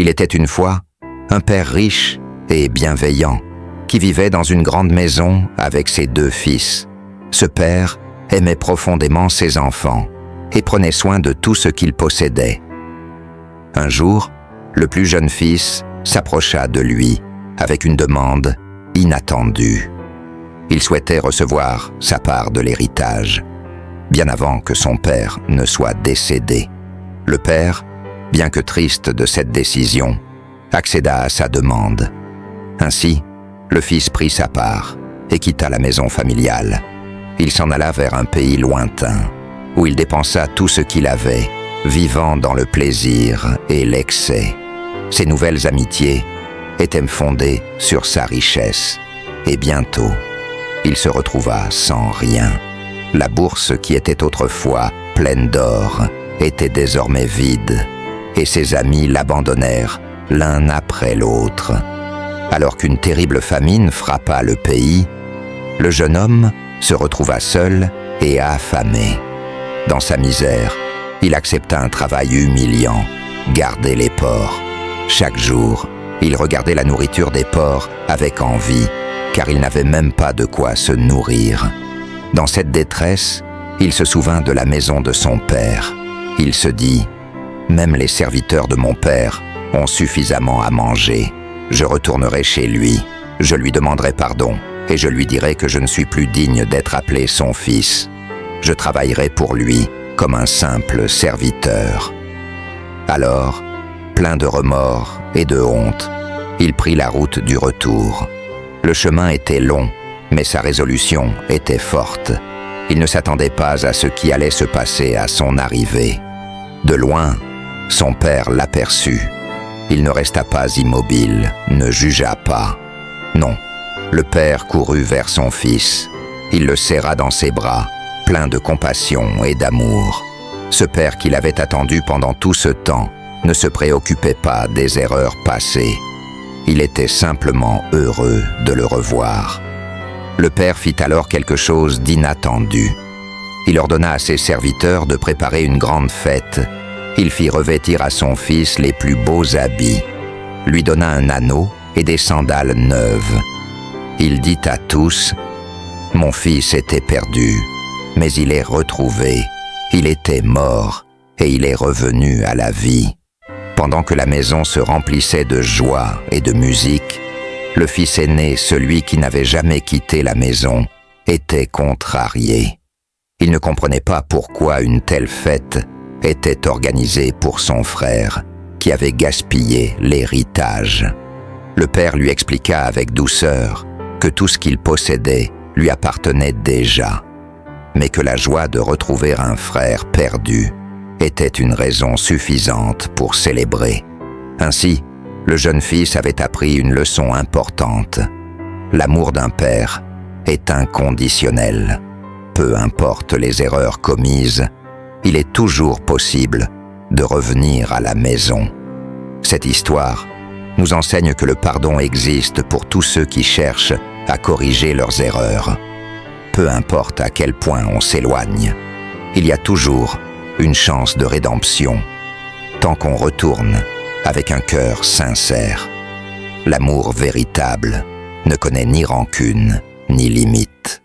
Il était une fois un père riche et bienveillant qui vivait dans une grande maison avec ses 2 fils. Ce père aimait profondément ses enfants et prenait soin de tout ce qu'il possédait. Un jour, le plus jeune fils s'approcha de lui avec une demande inattendue. Il souhaitait recevoir sa part de l'héritage, bien avant que son père ne soit décédé. Le père, bien que triste de cette décision, accéda à sa demande. Ainsi, le fils prit sa part et quitta la maison familiale. Il s'en alla vers un pays lointain, où il dépensa tout ce qu'il avait, vivant dans le plaisir et l'excès. Ses nouvelles amitiés étaient fondées sur sa richesse, et bientôt, il se retrouva sans rien. La bourse qui était autrefois pleine d'or était désormais vide, et ses amis l'abandonnèrent l'un après l'autre. Alors qu'une terrible famine frappa le pays, le jeune homme se retrouva seul et affamé. Dans sa misère, il accepta un travail humiliant, garder les porcs. Chaque jour, il regardait la nourriture des porcs avec envie, car il n'avait même pas de quoi se nourrir. Dans cette détresse, il se souvint de la maison de son père. Il se dit « Même les serviteurs de mon père ont suffisamment à manger. Je retournerai chez lui, je lui demanderai pardon et je lui dirai que je ne suis plus digne d'être appelé son fils. Je travaillerai pour lui comme un simple serviteur. » Alors, plein de remords et de honte, il prit la route du retour. Le chemin était long, mais sa résolution était forte. Il ne s'attendait pas à ce qui allait se passer à son arrivée. De loin, son père l'aperçut. Il ne resta pas immobile, ne jugea pas. Non, le père courut vers son fils. Il le serra dans ses bras, plein de compassion et d'amour. Ce père qu'il avait attendu pendant tout ce temps ne se préoccupait pas des erreurs passées. Il était simplement heureux de le revoir. Le père fit alors quelque chose d'inattendu. Il ordonna à ses serviteurs de préparer une grande fête. Il fit revêtir à son fils les plus beaux habits, lui donna un anneau et des sandales neuves. Il dit à tous « Mon fils était perdu, mais il est retrouvé. Il était mort et il est revenu à la vie. » Pendant que la maison se remplissait de joie et de musique, le fils aîné, celui qui n'avait jamais quitté la maison, était contrarié. Il ne comprenait pas pourquoi une telle fête était organisée pour son frère, qui avait gaspillé l'héritage. Le père lui expliqua avec douceur que tout ce qu'il possédait lui appartenait déjà, mais que la joie de retrouver un frère perdu était une raison suffisante pour célébrer. Ainsi, le jeune fils avait appris une leçon importante. L'amour d'un père est inconditionnel. Peu importe les erreurs commises, il est toujours possible de revenir à la maison. Cette histoire nous enseigne que le pardon existe pour tous ceux qui cherchent à corriger leurs erreurs. Peu importe à quel point on s'éloigne, il y a toujours une chance de rédemption, tant qu'on retourne avec un cœur sincère. L'amour véritable ne connaît ni rancune ni limite.